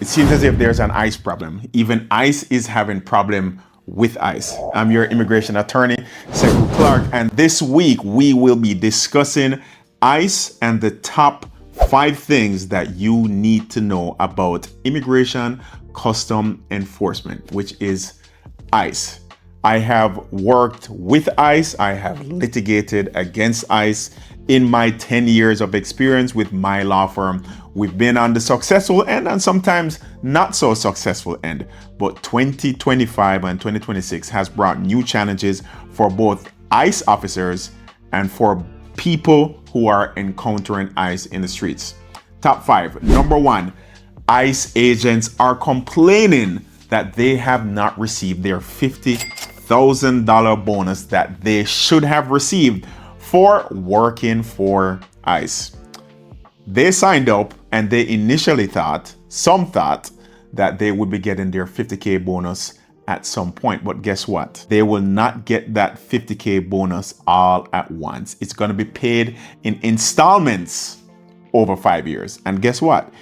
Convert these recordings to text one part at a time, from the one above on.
It seems as if there's an ICE problem. Even ICE is having problem with ICE. I'm your immigration attorney, Sékou Clarke, and this week we will be discussing ICE and the top 5 things that you need to know about immigration custom enforcement, which is ICE. I have worked with ICE. I have litigated against ICE in my 10 years of experience with my law firm. We've been on the successful end and sometimes not so successful end. But 2025 and 2026 has brought new challenges for both ICE officers and for people who are encountering ICE in the streets. Top 5. Number 1, ICE agents are complaining that they have not received their $50,000 bonus that they should have received for working for ICE. They signed up and they initially thought, some thought, that they would be getting their $50K bonus at some point. But guess what? They will not get that $50K bonus all at once. It's going to be paid in installments over 5 years. And guess what?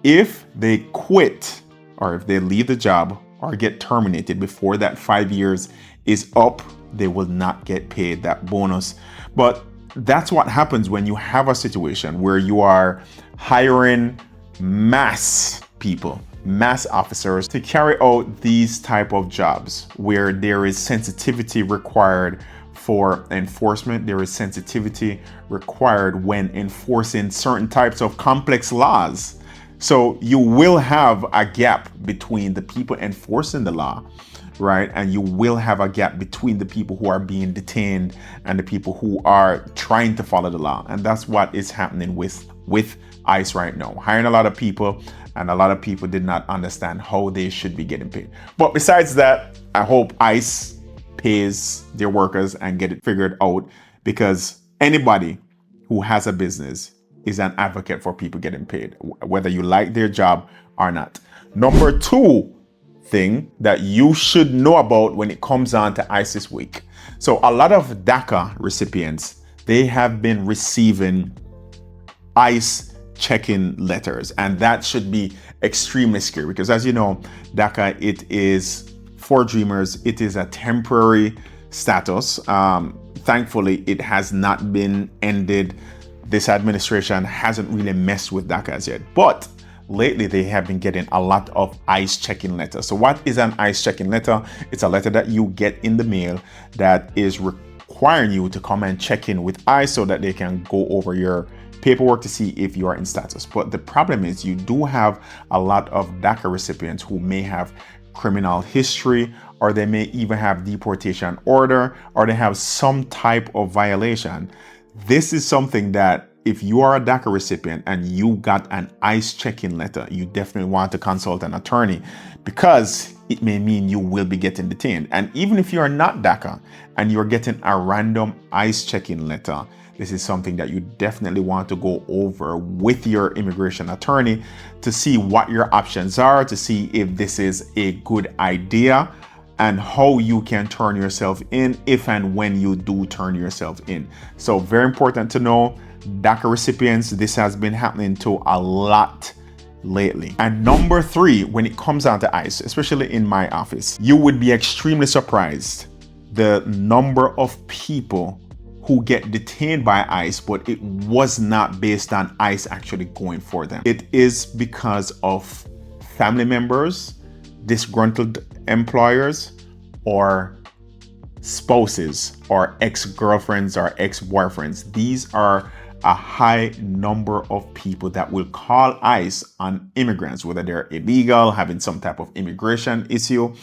If they quit or if they leave the job or get terminated before that 5 years is up, they will not get paid that bonus. But that's what happens when you have a situation where you are hiring mass people, mass officers to carry out these type of jobs where there is sensitivity required for enforcement. There is sensitivity required when enforcing certain types of complex laws. So you will have a gap between the people enforcing the law, right? And you will have a gap between the people who are being detained and the people who are trying to follow the law. And that's what is happening with ICE right now. Hiring a lot of people, and a lot of people did not understand how they should be getting paid. But besides that, I hope ICE pays their workers and get it figured out, because anybody who has a business is an advocate for people getting paid, whether you like their job or not. Number 2 thing that you should know about when it comes on to ICE this week. So a lot of DACA recipients, they have been receiving ICE check-in letters, and that should be extremely scary because, as you know, DACA, it is for dreamers. It is a temporary status. Thankfully, it has not been ended. This administration hasn't really messed with DACA as yet, but lately they have been getting a lot of ICE check-in letters. So what is an ICE check-in letter? It's a letter that you get in the mail that is requiring you to come and check in with ICE so that they can go over your paperwork to see if you are in status. But the problem is you do have a lot of DACA recipients who may have criminal history, or they may even have deportation order, or they have some type of violation. This is something that if you are a DACA recipient and you got an ICE check-in letter, you definitely want to consult an attorney, because it may mean you will be getting detained. And even if you are not DACA and you're getting a random ICE check-in letter, this is something that you definitely want to go over with your immigration attorney to see what your options are, to see if this is a good idea and how you can turn yourself in if and when you do turn yourself in. So very important to know, DACA recipients, this has been happening to a lot lately. And number 3, when it comes down to ICE, especially in my office, you would be extremely surprised the number of people who get detained by ICE, but it was not based on ICE actually going for them. It is because of family members, disgruntled employers, or spouses, or ex-girlfriends or ex-boyfriends. These are a high number of people that will call ICE on immigrants, whether they're illegal, having some type of immigration issue.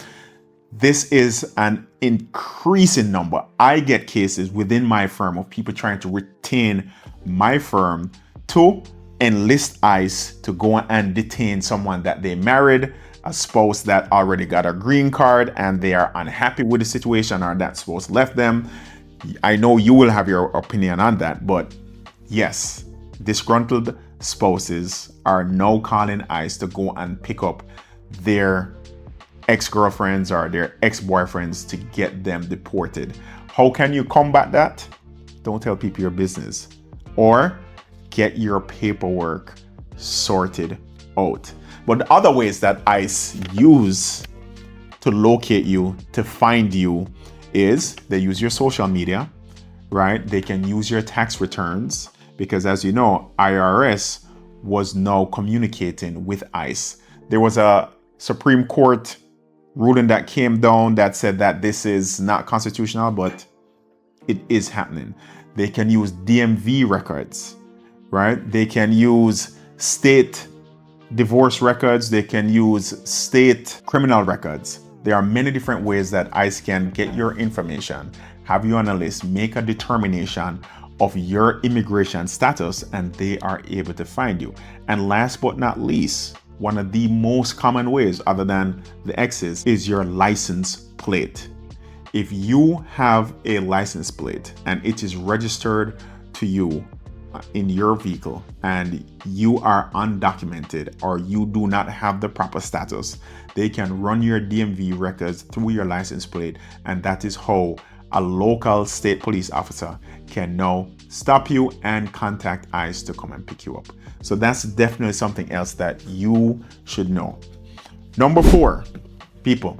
This is an increasing number. I get cases within my firm of people trying to retain my firm to enlist ICE to go and detain someone that they married, a spouse that already got a green card and they are unhappy with the situation, or that spouse left them. I know you will have your opinion on that, but yes, disgruntled spouses are now calling ICE to go and pick up their ex-girlfriends or their ex-boyfriends to get them deported. How can you combat that? Don't tell people your business, or get your paperwork sorted out. But the other ways that ICE use to locate you, to find you, is they use your social media, right? They can use your tax returns, because as you know, IRS was now communicating with ICE. There was a Supreme Court ruling that came down that said that this is not constitutional, but it is happening. They can use DMV records, right? They can use state divorce records. They can use state criminal records. There are many different ways that ICE can get your information, have you on a list, make a determination of your immigration status, and they are able to find you. And last but not least, one of the most common ways, other than the X's, is your license plate. If you have a license plate and it is registered to you in your vehicle and you are undocumented or you do not have the proper status, they can run your DMV records through your license plate, and that is how a local state police officer can now stop you and contact ICE to come and pick you up. So that's definitely something else that you should know. Number 4, people,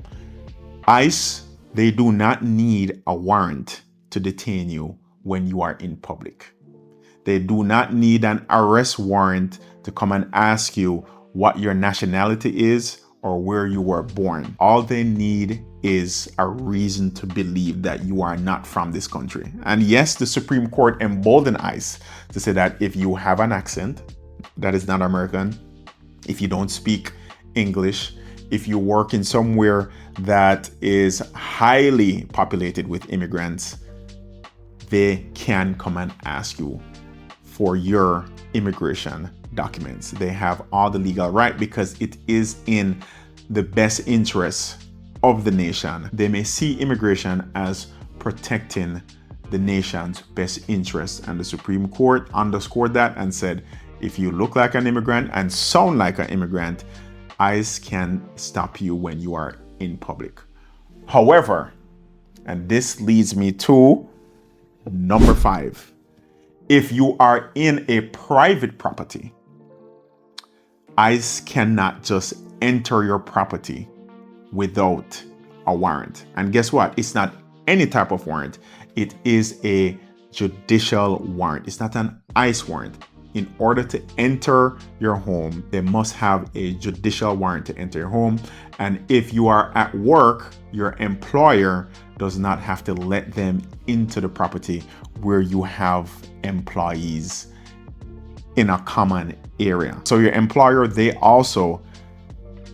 ICE, they do not need a warrant to detain you when you are in public. They do not need an arrest warrant to come and ask you what your nationality is or where you were born. All they need is a reason to believe that you are not from this country. And yes, the Supreme Court emboldened ICE to say that if you have an accent that is not American, if you don't speak English, if you work in somewhere that is highly populated with immigrants, they can come and ask you for your immigration documents. They have all the legal right because it is in the best interest of the nation. They may see immigration as protecting the nation's best interest, and the Supreme Court underscored that and said, if you look like an immigrant and sound like an immigrant, ICE can stop you when you are in public. However, and this leads me to number 5, if you are in a private property, ICE cannot just enter your property without a warrant. And guess what? It's not any type of warrant. It is a judicial warrant. It's not an ICE warrant. In order to enter your home, they must have a judicial warrant to enter your home. And if you are at work, your employer does not have to let them into the property where you have employees in a common area. So your employer, they also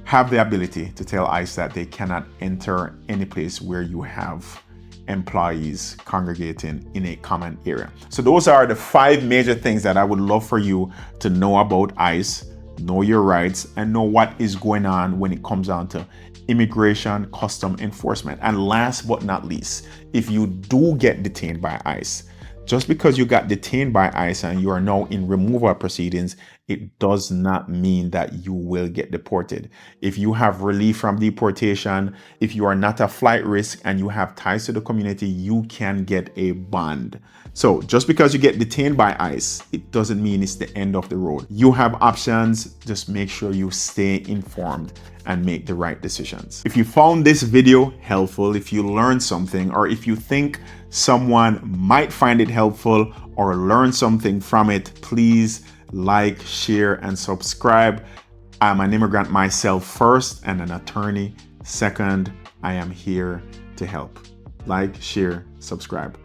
have the ability to tell ICE that they cannot enter any place where you have employees congregating in a common area. So those are the 5 major things that I would love for you to know about ICE, know your rights, and know what is going on when it comes down to immigration, custom enforcement. And last but not least, if you do get detained by ICE, just because you got detained by ICE and you are now in removal proceedings, it does not mean that you will get deported. If you have relief from deportation, if you are not a flight risk and you have ties to the community, you can get a bond. So just because you get detained by ICE, it doesn't mean it's the end of the road. You have options. Just make sure you stay informed and make the right decisions. If you found this video helpful, if you learned something, or if you think someone might find it helpful or learn something from it, please like, share, and subscribe. I'm an immigrant myself first and an attorney second. I am here to help. Like, share, subscribe.